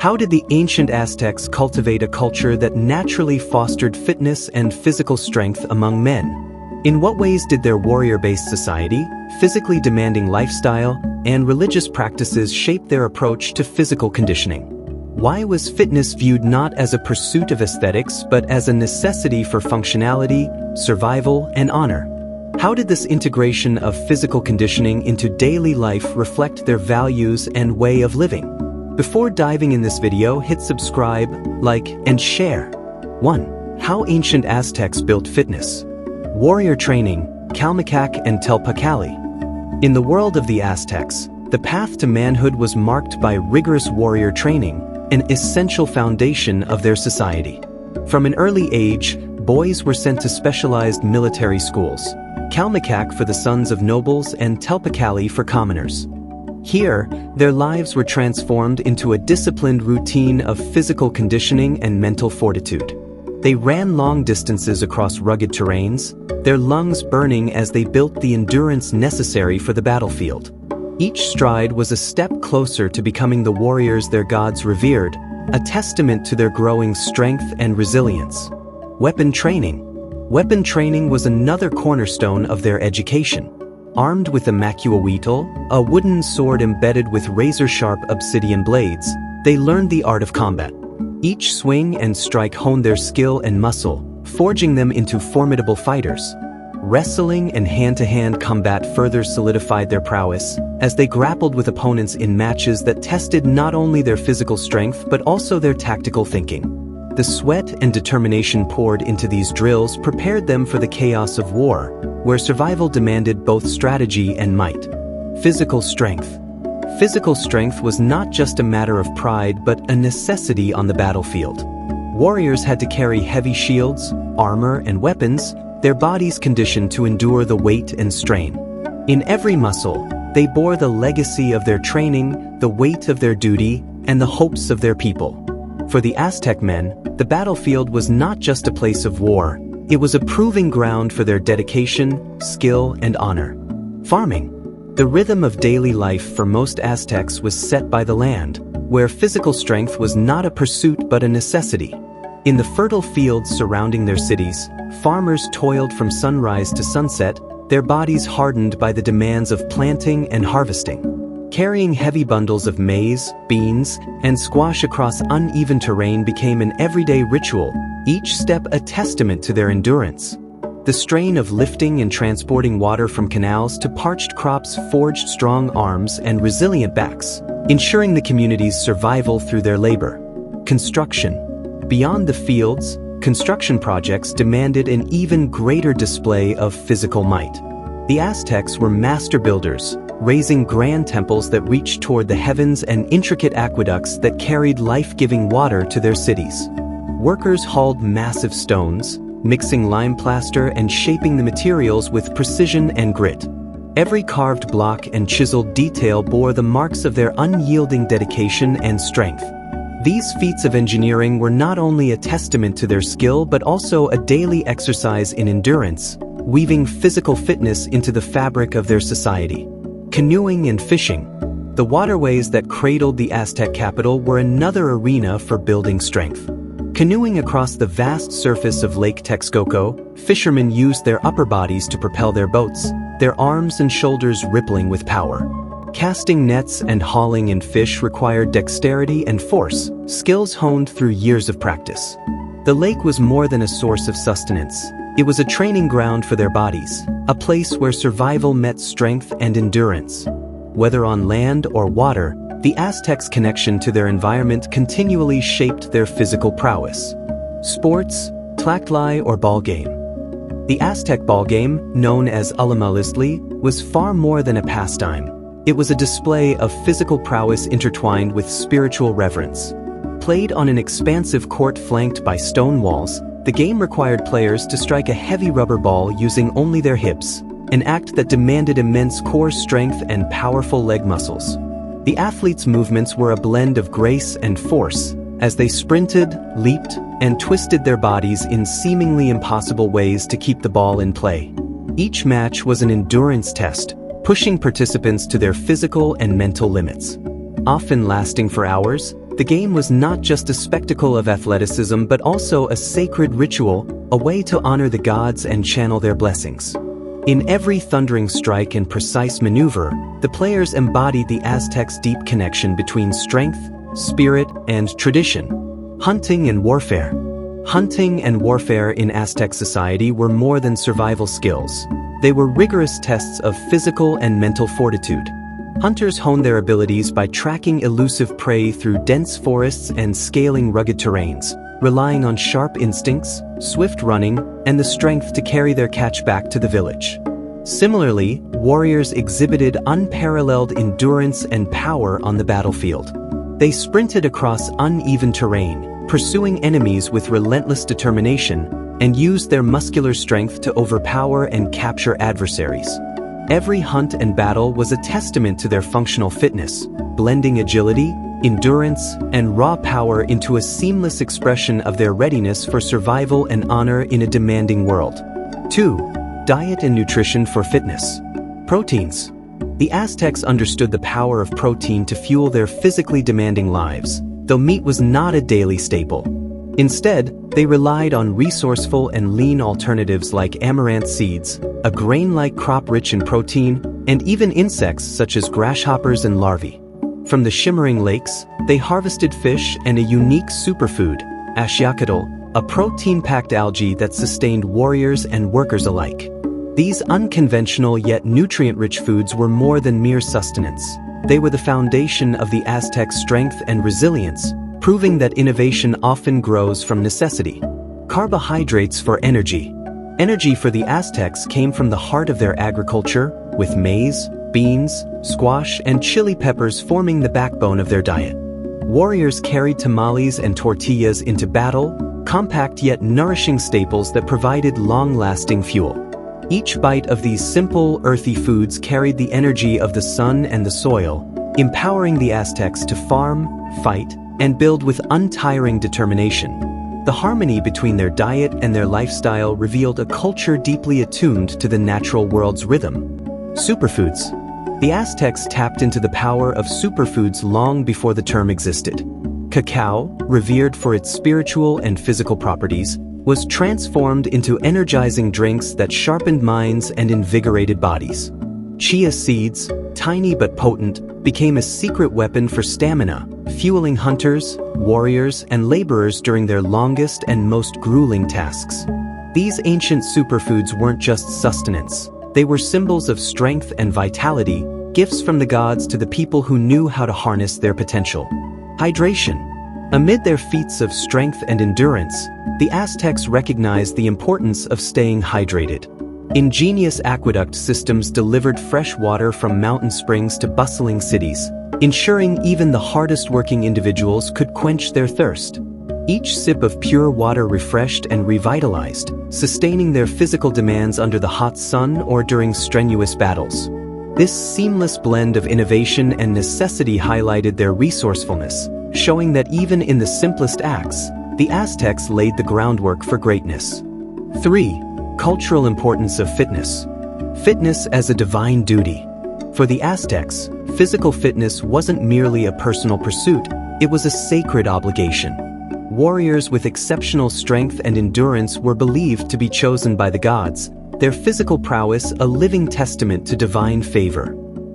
How did the ancient Aztecs cultivate a culture that naturally fostered fitness and physical strength among men? In what ways did their warrior-based society, physically demanding lifestyle, and religious practices shape their approach to physical conditioning? Why was fitness viewed not as a pursuit of aesthetics but as a necessity for functionality, survival, and honor? How did this integration of physical conditioning into daily life reflect their values and way of living? Before diving in this video, hit subscribe, like, and share. 1. How ancient Aztecs built fitness. Warrior training, Calmecac and Telpacali. In the world of the Aztecs, the path to manhood was marked by rigorous warrior training, an essential foundation of their society. From an early age, boys were sent to specialized military schools, Calmecac for the sons of nobles and Telpacali for commoners. Here, their lives were transformed into a disciplined routine of physical conditioning and mental fortitude. They ran long distances across rugged terrains, their lungs burning as they built the endurance necessary for the battlefield. Each stride was a step closer to becoming the warriors their gods revered, a testament to their growing strength and resilience. Weapon training. Weapon training was another cornerstone of their education. Armed with a macuahuitl, a wooden sword embedded with razor-sharp obsidian blades, they learned the art of combat. Each swing and strike honed their skill and muscle, forging them into formidable fighters. Wrestling and hand-to-hand combat further solidified their prowess, as they grappled with opponents in matches that tested not only their physical strength but also their tactical thinking. The sweat and determination poured into these drills prepared them for the chaos of war, where survival demanded both strategy and might. Physical strength. Physical strength was not just a matter of pride but a necessity on the battlefield. Warriors had to carry heavy shields, armor, and weapons, their bodies conditioned to endure the weight and strain. In every muscle, they bore the legacy of their training, the weight of their duty, and the hopes of their people. For the Aztec men, the battlefield was not just a place of war, it was a proving ground for their dedication, skill, and honor. Farming. The rhythm of daily life for most Aztecs was set by the land, where physical strength was not a pursuit but a necessity. In the fertile fields surrounding their cities, farmers toiled from sunrise to sunset, their bodies hardened by the demands of planting and harvesting. Carrying heavy bundles of maize, beans, and squash across uneven terrain became an everyday ritual, each step a testament to their endurance. The strain of lifting and transporting water from canals to parched crops forged strong arms and resilient backs, ensuring the community's survival through their labor. Construction. Beyond the fields, construction projects demanded an even greater display of physical might. The Aztecs were master builders, raising grand temples that reached toward the heavens and intricate aqueducts that carried life-giving water to their cities. Workers hauled massive stones, mixing lime plaster and shaping the materials with precision and grit. Every carved block and chiseled detail bore the marks of their unyielding dedication and strength. These feats of engineering were not only a testament to their skill but also a daily exercise in endurance, weaving physical fitness into the fabric of their society. Canoeing and fishing. The waterways that cradled the Aztec capital were another arena for building strength. Canoeing across the vast surface of Lake Texcoco, fishermen used their upper bodies to propel their boats, their arms and shoulders rippling with power. Casting nets and hauling in fish required dexterity and force, skills honed through years of practice. The lake was more than a source of sustenance. It was a training ground for their bodies, a place where survival met strength and endurance. Whether on land or water, the Aztecs' connection to their environment continually shaped their physical prowess. Sports, tlachtli or ball game. The Aztec ball game, known as ulamalisli, was far more than a pastime. It was a display of physical prowess intertwined with spiritual reverence. Played on an expansive court flanked by stone walls, the game required players to strike a heavy rubber ball using only their hips, an act that demanded immense core strength and powerful leg muscles. The athletes' movements were a blend of grace and force, as they sprinted, leaped, and twisted their bodies in seemingly impossible ways to keep the ball in play. Each match was an endurance test, pushing participants to their physical and mental limits. Often lasting for hours, The game was not just a spectacle of athleticism but also a sacred ritual, a way to honor the gods and channel their blessings. In every thundering strike and precise maneuver, the players embodied the Aztecs' deep connection between strength, spirit, and tradition. Hunting and warfare. Hunting and warfare in Aztec society were more than survival skills. They were rigorous tests of physical and mental fortitude. Hunters honed their abilities by tracking elusive prey through dense forests and scaling rugged terrains, relying on sharp instincts, swift running, and the strength to carry their catch back to the village. Similarly, warriors exhibited unparalleled endurance and power on the battlefield. They sprinted across uneven terrain, pursuing enemies with relentless determination, and used their muscular strength to overpower and capture adversaries. Every hunt and battle was a testament to their functional fitness, blending agility, endurance, and raw power into a seamless expression of their readiness for survival and honor in a demanding world. 2. Diet and nutrition for fitness. Proteins. The Aztecs understood the power of protein to fuel their physically demanding lives, though meat was not a daily staple. Instead, they relied on resourceful and lean alternatives like amaranth seeds, a grain-like crop rich in protein, and even insects such as grasshoppers and larvae. From the shimmering lakes, they harvested fish and a unique superfood, ashiacatl, a protein-packed algae that sustained warriors and workers alike. These unconventional yet nutrient-rich foods were more than mere sustenance. They were the foundation of the Aztec strength and resilience, proving that innovation often grows from necessity. Carbohydrates for energy. Energy for the Aztecs came from the heart of their agriculture, with maize, beans, squash, and chili peppers forming the backbone of their diet. Warriors carried tamales and tortillas into battle, compact yet nourishing staples that provided long-lasting fuel. Each bite of these simple, earthy foods carried the energy of the sun and the soil, empowering the Aztecs to farm, fight, and build with untiring determination. The harmony between their diet and their lifestyle revealed a culture deeply attuned to the natural world's rhythm. Superfoods. The Aztecs tapped into the power of superfoods long before the term existed. Cacao, revered for its spiritual and physical properties, was transformed into energizing drinks that sharpened minds and invigorated bodies. Chia seeds, tiny but potent, became a secret weapon for stamina, fueling hunters, warriors, and laborers during their longest and most grueling tasks. These ancient superfoods weren't just sustenance. They were symbols of strength and vitality, gifts from the gods to the people who knew how to harness their potential. Hydration. Amid their feats of strength and endurance, the Aztecs recognized the importance of staying hydrated. Ingenious aqueduct systems delivered fresh water from mountain springs to bustling cities, ensuring even the hardest-working individuals could quench their thirst. Each sip of pure water refreshed and revitalized, sustaining their physical demands under the hot sun or during strenuous battles. This seamless blend of innovation and necessity highlighted their resourcefulness, showing that even in the simplest acts, the Aztecs laid the groundwork for greatness. 3. Cultural importance of fitness. Fitness as a divine duty. For the Aztecs, physical fitness wasn't merely a personal pursuit, it was a sacred obligation. Warriors with exceptional strength and endurance were believed to be chosen by the gods, their physical prowess a living testament to divine favor.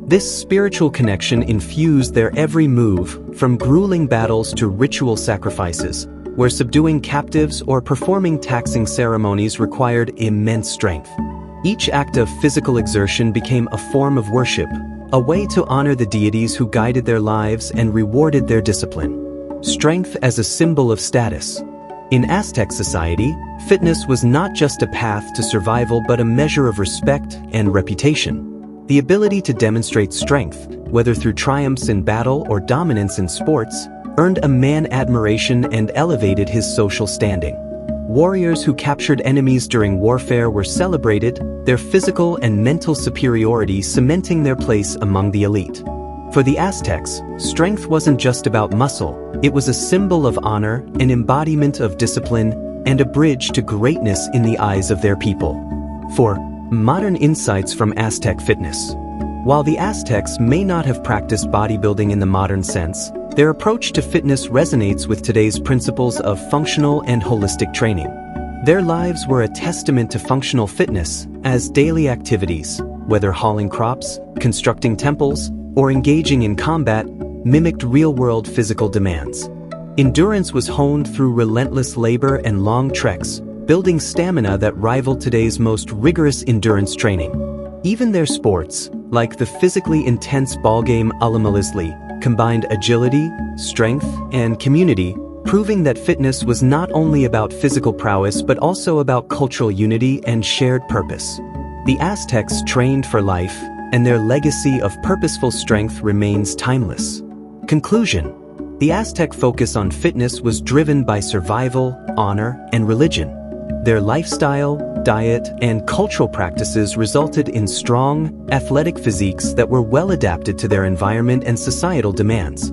This spiritual connection infused their every move, from grueling battles to ritual sacrifices, where subduing captives or performing taxing ceremonies required immense strength. Each act of physical exertion became a form of worship, a way to honor the deities who guided their lives and rewarded their discipline. Strength as a symbol of status. In Aztec society, fitness was not just a path to survival but a measure of respect and reputation. The ability to demonstrate strength, whether through triumphs in battle or dominance in sports, earned a man admiration and elevated his social standing. Warriors who captured enemies during warfare were celebrated, their physical and mental superiority cementing their place among the elite. For the Aztecs, strength wasn't just about muscle, it was a symbol of honor, an embodiment of discipline, and a bridge to greatness in the eyes of their people. 4. Modern insights from Aztec fitness. While the Aztecs may not have practiced bodybuilding in the modern sense, Their approach to fitness resonates with today's principles of functional and holistic training. Their lives were a testament to functional fitness, as daily activities, whether hauling crops, constructing temples, or engaging in combat, mimicked real-world physical demands. Endurance was honed through relentless labor and long treks, building stamina that rivaled today's most rigorous endurance training. Even their sports, like the physically intense ballgame Alamalisli, combined agility, strength, and community, proving that fitness was not only about physical prowess but also about cultural unity and shared purpose. The Aztecs trained for life, and their legacy of purposeful strength remains timeless. Conclusion: the Aztec focus on fitness was driven by survival, honor, and religion. Their lifestyle, diet, and cultural practices resulted in strong, athletic physiques that were well adapted to their environment and societal demands.